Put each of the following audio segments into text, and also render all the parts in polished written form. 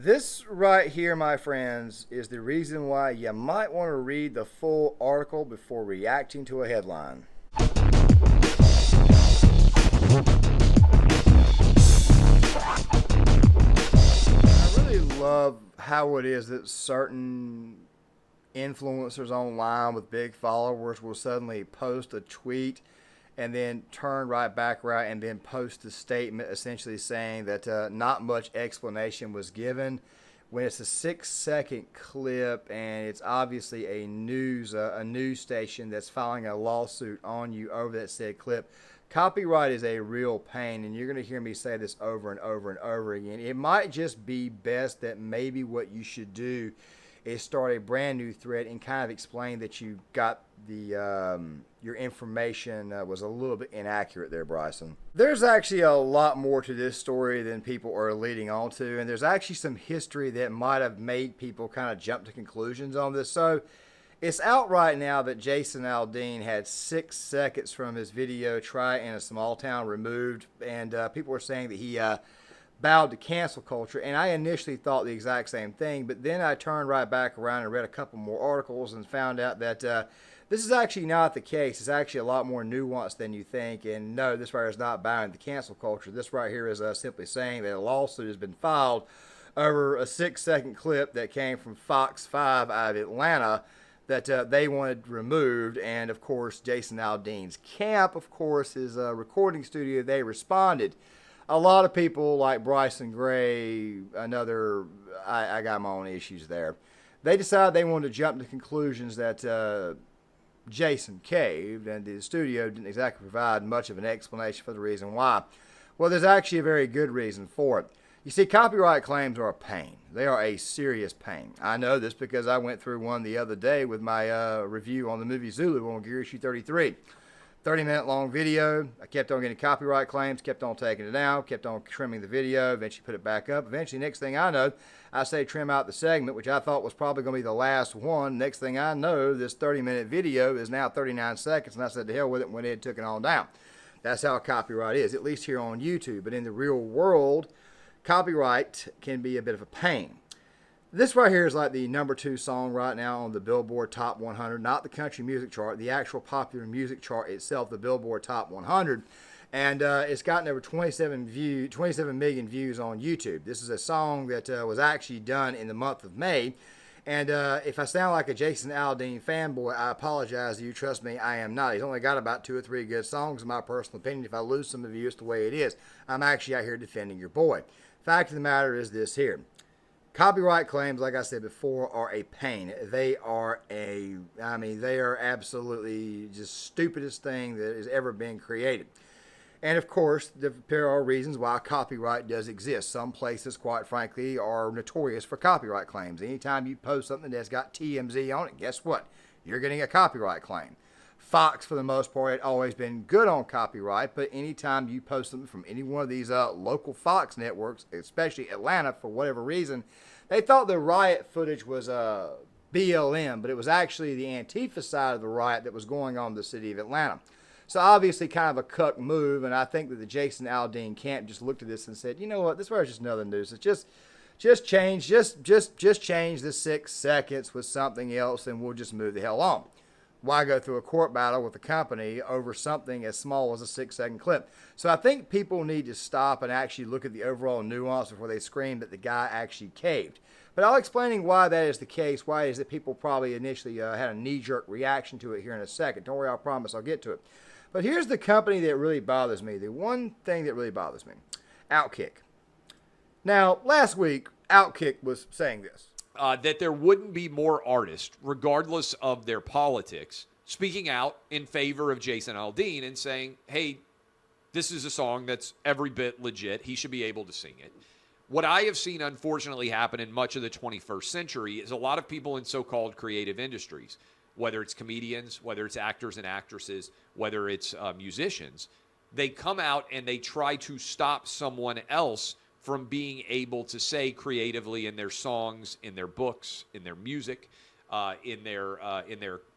This right here, my friends, is the reason why you might want to read the full article before reacting to a headline. I really love how it is that certain influencers online with big followers will suddenly post a tweet and then turn right back around and then post a statement essentially saying that not much explanation was given when it's a 6 second clip and it's obviously a news station that's filing a lawsuit on you over that said clip. Copyright is a real pain, and you're going to hear me say this over and over and over again. It might just be best that maybe what you should do is start a brand new thread and kind of explain that you got the your information was a little bit inaccurate there, Bryson. There's actually a lot more to this story than people are leading on to, and there's actually some history that might have made people kind of jump to conclusions on this. So it's out right now that Jason Aldean had 6 seconds from his video "Try in a Small Town" removed, and people were saying that he bowed to cancel culture, and I initially thought the exact same thing, but then I turned right back around and read a couple more articles and found out that this is actually not the case. It's actually a lot more nuanced than you think, and no, this right here is not bowing to cancel culture. This right here is simply saying that a lawsuit has been filed over a 6 second clip that came from Fox 5 out of Atlanta that they wanted removed, and of course Jason Aldean's camp, of course, his recording studio, they responded. A lot of people like Bryson Gray, I got my own issues there. They decided they wanted to jump to conclusions that Jason caved, and the studio didn't exactly provide much of an explanation for the reason why. Well, there's actually a very good reason for it. You see, copyright claims are a pain. They are a serious pain. I know this because I went through one the other day with my review on the movie Zulu on Gear Issue 33. 30-minute long video. I kept on getting copyright claims, kept on taking it out, kept on trimming the video, eventually put it back up. Eventually, next thing I know, I say trim out the segment, which I thought was probably going to be the last one. Next thing I know, this 30-minute video is now 39 seconds, and I said to hell with it and went ahead and took it on down. That's how copyright is, at least here on YouTube. But in the real world, copyright can be a bit of a pain. This right here is like the #2 song right now on the Billboard Top 100, not the country music chart, the actual popular music chart itself, the Billboard Top 100. And it's gotten over 27 million views on YouTube. This is a song that was actually done in the month of May. And if I sound like a Jason Aldean fanboy, I apologize to you. Trust me, I am not. He's only got about 2 or 3 good songs, in my personal opinion. If I lose some of you, it's the way it is. I'm actually out here defending your boy. Fact of the matter is this here. Copyright claims, like I said before, are a pain. They are absolutely just stupidest thing that has ever been created. And of course, there are reasons why copyright does exist. Some places, quite frankly, are notorious for copyright claims. Anytime you post something that's got TMZ on it, guess what? You're getting a copyright claim. Fox, for the most part, had always been good on copyright, but anytime you post something from any one of these local Fox networks, especially Atlanta, for whatever reason, they thought the riot footage was BLM, but it was actually the Antifa side of the riot that was going on in the city of Atlanta. So obviously kind of a cuck move, and I think that the Jason Aldean camp just looked at this and said, you know what, this was just another nuisance. Just change the 6 seconds with something else, and we'll just move the hell on. Why go through a court battle with the company over something as small as a 6 second clip? So I think people need to stop and actually look at the overall nuance before they scream that the guy actually caved. But I'll explain why that is the case, why it is that people probably initially had a knee-jerk reaction to it here in a second. Don't worry, I promise I'll get to it. But here's the company that really bothers me, the one thing that really bothers me. Outkick. Now, last week, Outkick was saying this. That there wouldn't be more artists, regardless of their politics, speaking out in favor of Jason Aldean and saying, hey, this is a song that's every bit legit. He should be able to sing it. What I have seen, unfortunately, happen in much of the 21st century is a lot of people in so-called creative industries, whether it's comedians, whether it's actors and actresses, whether it's musicians, they come out and they try to stop someone else from being able to say creatively in their songs, in their books, in their music, in their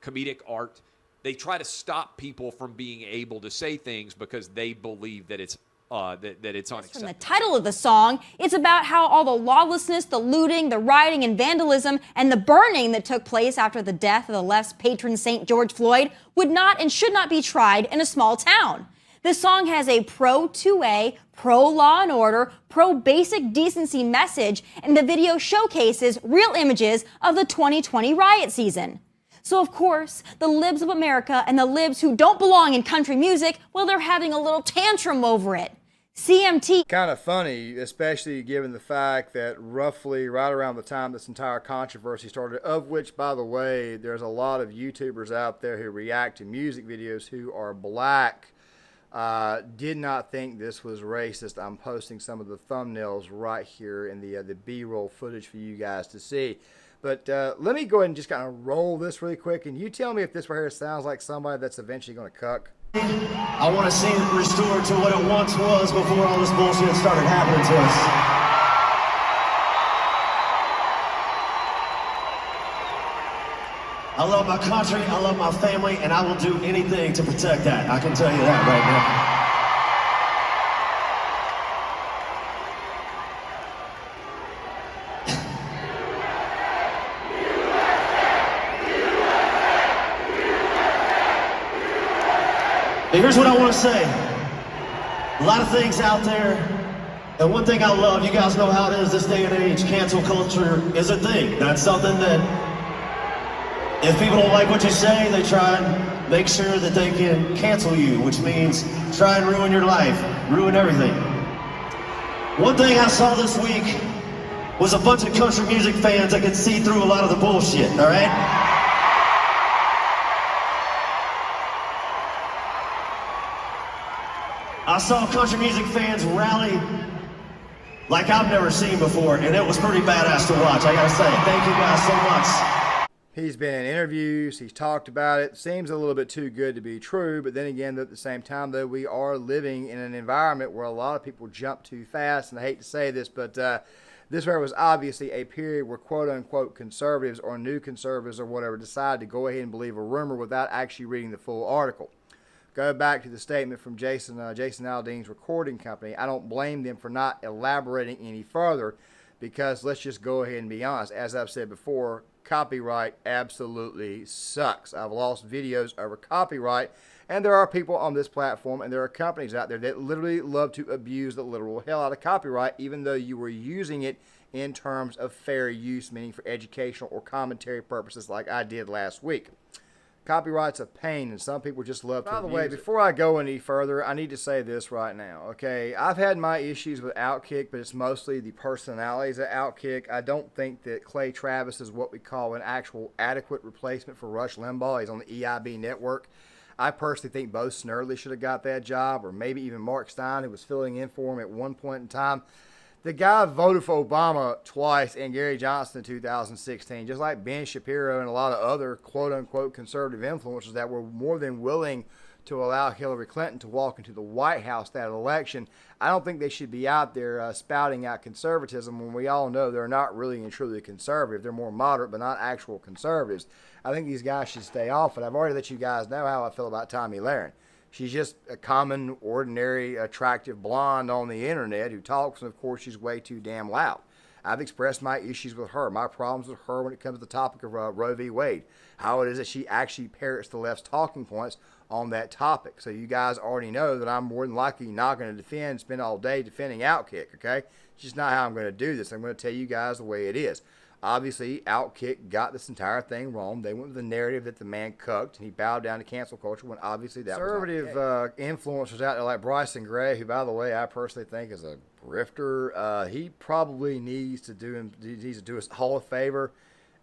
comedic art. They try to stop people from being able to say things because they believe that it's that it's unacceptable. From the title of the song, it's about how all the lawlessness, the looting, the rioting and vandalism, and the burning that took place after the death of the left's patron saint George Floyd would not and should not be tried in a small town. This song has a pro-2A, pro-law and order, pro-basic decency message, and the video showcases real images of the 2020 riot season. So, of course, the libs of America and the libs who don't belong in country music, well, they're having a little tantrum over it. CMT. Kind of funny, especially given the fact that roughly right around the time this entire controversy started, of which, by the way, there's a lot of YouTubers out there who react to music videos who are black, did not think this was racist. I'm posting some of the thumbnails right here in the B-roll footage for you guys to see. But let me go ahead and just kind of roll this really quick, and you tell me if this right here sounds like somebody that's eventually going to cuck. I want to see it restored to what it once was before all this bullshit started happening to us. I love my country, I love my family, and I will do anything to protect that. I can tell you that right now. But here's what I want to say. A lot of things out there, and one thing I love, you guys know how it is this day and age, cancel culture is a thing. That's something that, if people don't like what you say, they try and make sure that they can cancel you, which means try and ruin your life, ruin everything. One thing I saw this week was a bunch of country music fans that could see through a lot of the bullshit, all right? I saw country music fans rally like I've never seen before, and it was pretty badass to watch, I gotta say. Thank you guys so much. He's been in interviews, he's talked about it. Seems a little bit too good to be true, but then again, at the same time, though, we are living in an environment where a lot of people jump too fast, and I hate to say this, but this was obviously a period where quote-unquote conservatives or new conservatives or whatever decided to go ahead and believe a rumor without actually reading the full article. Go back to the statement from Jason Aldean's recording company. I don't blame them for not elaborating any further because let's just go ahead and be honest. As I've said before, copyright absolutely sucks. I've lost videos over copyright, and there are people on this platform and there are companies out there that literally love to abuse the literal hell out of copyright, even though you were using it in terms of fair use, meaning for educational or commentary purposes like I did last week. Copyright's a pain, and some people just love to abuse it. By the way, before I go any further, I need to say this right now, okay? I've had my issues with Outkick, but it's mostly the personalities at Outkick. I don't think that Clay Travis is what we call an actual adequate replacement for Rush Limbaugh. He's on the EIB network. I personally think Bo Snerdley should have got that job, or maybe even Mark Stein, who was filling in for him at one point in time. The guy voted for Obama twice and Gary Johnson in 2016, just like Ben Shapiro and a lot of other quote-unquote conservative influencers that were more than willing to allow Hillary Clinton to walk into the White House that election. I don't think they should be out there spouting out conservatism when we all know they're not really and truly conservative. They're more moderate, but not actual conservatives. I think these guys should stay off it. I've already let you guys know how I feel about Tomi Lahren. She's just a common, ordinary, attractive blonde on the internet who talks, and of course she's way too damn loud. I've expressed my issues with her, my problems with her when it comes to the topic of Roe v. Wade, how it is that she actually parrots the left's talking points on that topic. So you guys already know that I'm more than likely not going to spend all day defending Outkick, okay? It's just not how I'm going to do this. I'm going to tell you guys the way it is. Obviously, Outkick got this entire thing wrong. They went with the narrative that the man cucked, and he bowed down to cancel culture when obviously that conservative was influencers out there like Bryson Gray, who, by the way, I personally think is a grifter. He probably needs to do us all a favor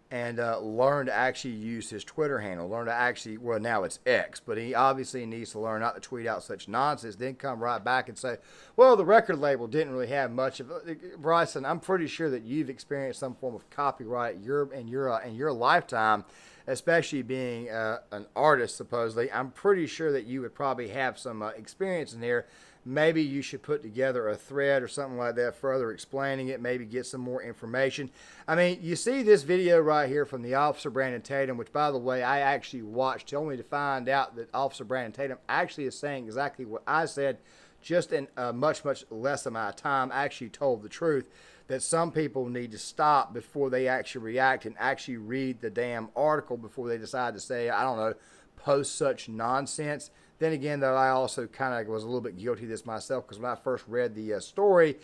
and learn to actually use his Twitter handle. Learn to actually, well, now it's X, but he obviously needs to learn not to tweet out such nonsense, then come right back and say, well, the record label didn't really have much of it. Bryson, I'm pretty sure that you've experienced some form of copyright in your lifetime, especially being an artist, supposedly. I'm pretty sure that you would probably have some experience in here. Maybe you should put together a thread or something like that further explaining it, maybe get some more information. I mean, you see this video right here from the Officer Brandon Tatum, which, by the way, I actually watched only to find out that Officer Brandon Tatum actually is saying exactly what I said just in a much less amount of time, actually told the truth that some people need to stop before they actually react and actually read the damn article before they decide to say, I don't know, post such nonsense. Then again, though, I also kind of was a little bit guilty of this myself, because when I first read the story,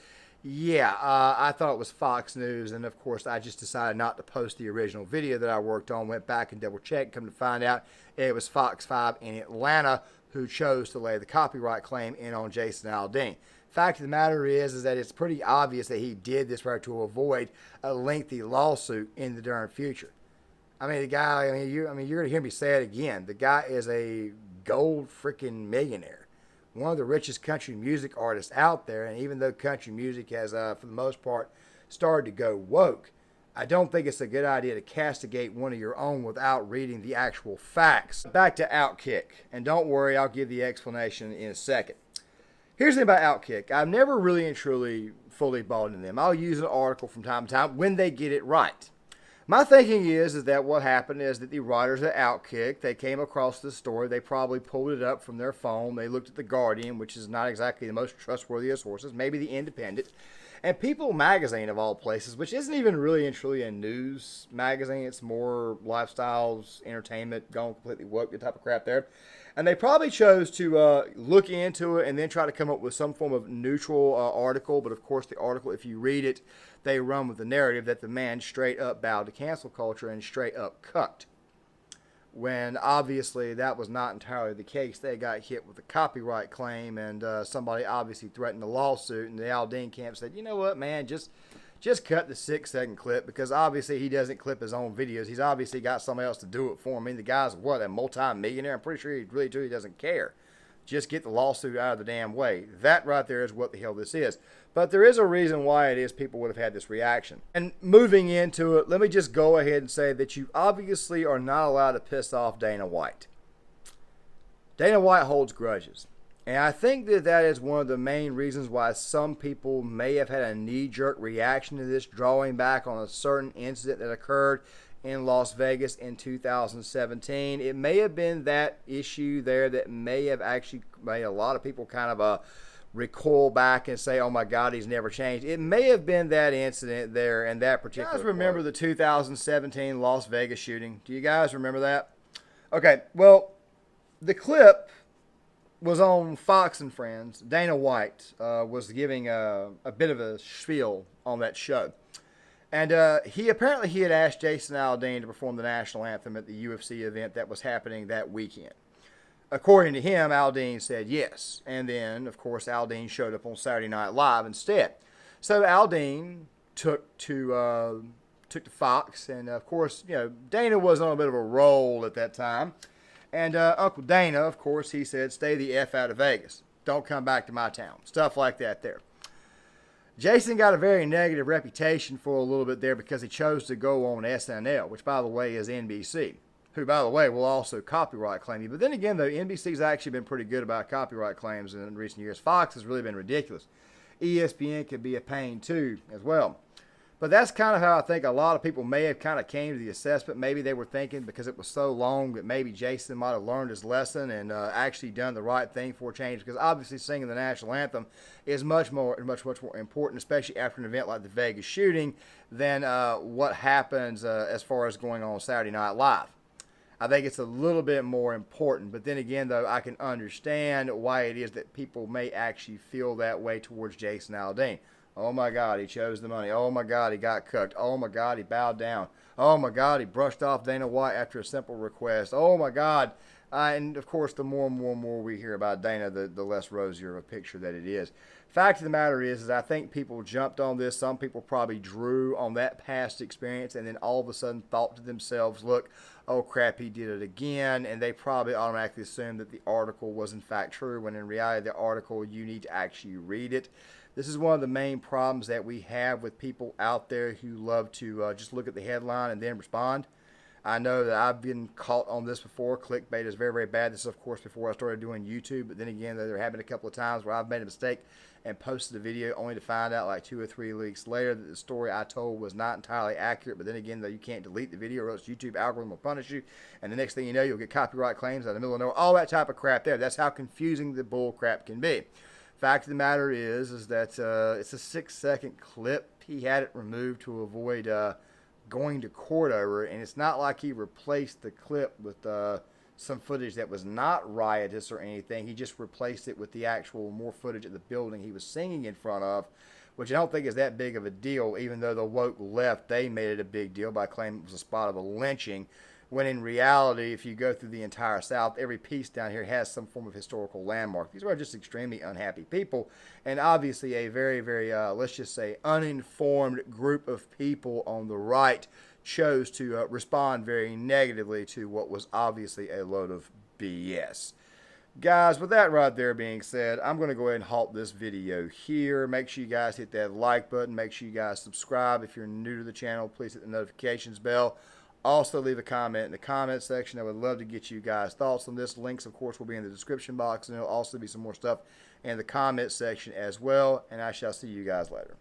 I thought it was Fox News, and of course I just decided not to post the original video that I worked on, went back and double checked, come to find out it was Fox 5 in Atlanta who chose to lay the copyright claim in on Jason Aldean. Fact of the matter is that it's pretty obvious that he did this right to avoid a lengthy lawsuit in the darn future. I mean, the guy, you're going to hear me say it again. The guy is a gold freaking millionaire, one of the richest country music artists out there. And even though country music has, for the most part, started to go woke, I don't think it's a good idea to castigate one of your own without reading the actual facts. Back to Outkick, and don't worry, I'll give the explanation in a second. Here's the thing about Outkick. I've never really and truly fully bought into them. I'll use an article from time to time when they get it right. My thinking is that what happened is that the writers at Outkick, they came across this story. They probably pulled it up from their phone. They looked at The Guardian, which is not exactly the most trustworthy of sources, maybe The Independent, and People magazine, of all places, which isn't even really and truly a news magazine. It's more lifestyles, entertainment, going completely woke, the type of crap there. And they probably chose to look into it and then try to come up with some form of neutral article. But of course, the article, if you read it, they run with the narrative that the man straight up bowed to cancel culture and straight up cucked. When obviously that was not entirely the case. They got hit with a copyright claim, and somebody obviously threatened a lawsuit. And the Aldean camp said, you know what, man, just cut the 6-second clip, because obviously he doesn't clip his own videos. He's obviously got somebody else to do it for him. I mean, the guy's, what, a multi-millionaire? I'm pretty sure he really truly doesn't care. Just get the lawsuit out of the damn way. That right there is what the hell this is. But there is a reason why it is people would have had this reaction. And moving into it, let me just go ahead and say that you obviously are not allowed to piss off Dana White. Dana White holds grudges. And I think that that is one of the main reasons why some people may have had a knee-jerk reaction to this, drawing back on a certain incident that occurred in Las Vegas in 2017. It may have been that issue there that may have actually made a lot of people kind of recoil back and say, oh my God, he's never changed. It may have been that incident there and that particular. You guys remember the 2017 Las Vegas shooting? Do you guys remember that? Okay, well, the clip was on Fox and Friends. Dana White was giving a bit of a spiel on that show. And he had asked Jason Aldean to perform the national anthem at the UFC event that was happening that weekend. According to him, Aldean said yes. And then, of course, Aldean showed up on Saturday Night Live instead. So Aldean took to Fox. And, of course, Dana was on a bit of a roll at that time. And Uncle Dana, of course, he said, stay the F out of Vegas. Don't come back to my town. Stuff like that there. Jason got a very negative reputation for a little bit there because he chose to go on SNL, which, by the way, is NBC, who, by the way, will also copyright claim you. But then again, though, NBC's actually been pretty good about copyright claims in recent years. Fox has really been ridiculous. ESPN could be a pain, too, as well. But that's kind of how I think a lot of people may have kind of came to the assessment. Maybe they were thinking because it was so long that maybe Jason might have learned his lesson and actually done the right thing for a change. Because obviously singing the national anthem is much more important, especially after an event like the Vegas shooting, than what happens as far as going on Saturday Night Live. I think it's a little bit more important. But then again, though, I can understand why it is that people may actually feel that way towards Jason Aldean. Oh my God, he chose the money. Oh my God, he got cooked. Oh my God, he bowed down. Oh my God, he brushed off Dana White after a simple request. Oh my God. And of course, the more and more we hear about Dana, the less rosier of a picture that it is. Fact of the matter is I think people jumped on this. Some people probably drew on that past experience and then all of a sudden thought to themselves, look, oh crap, he did it again. And they probably automatically assumed that the article was in fact true, when in reality, the article, you need to actually read it. This is one of the main problems that we have with people out there who love to just look at the headline and then respond. I know that I've been caught on this before. Clickbait is very, very bad. This is, of course, before I started doing YouTube. But then again, there happened a couple of times where I've made a mistake and posted a video only to find out like 2 or 3 weeks later that the story I told was not entirely accurate. But then again, though, you can't delete the video or else YouTube algorithm will punish you. And the next thing you know, you'll get copyright claims out of the middle of nowhere. All that type of crap there. That's how confusing the bull crap can be. Fact of the matter is that it's a 6-second clip. He had it removed to avoid going to court over it, and it's not like he replaced the clip with some footage that was not riotous or anything. He just replaced it with the actual more footage of the building he was singing in front of, which I don't think is that big of a deal, even though the woke left, they made it a big deal by claiming it was a spot of a lynching, when in reality, if you go through the entire South, every piece down here has some form of historical landmark. These are just extremely unhappy people, and obviously a very, very, let's just say, uninformed group of people on the right chose to respond very negatively to what was obviously a load of BS. Guys, with that right there being said, I'm going to go ahead and halt this video here. Make sure you guys hit that like button. Make sure you guys subscribe. If you're new to the channel, please hit the notifications bell. Also, leave a comment in the comment section. I would love to get you guys' thoughts on this. Links, of course, will be in the description box, and there will also be some more stuff in the comment section as well. And I shall see you guys later.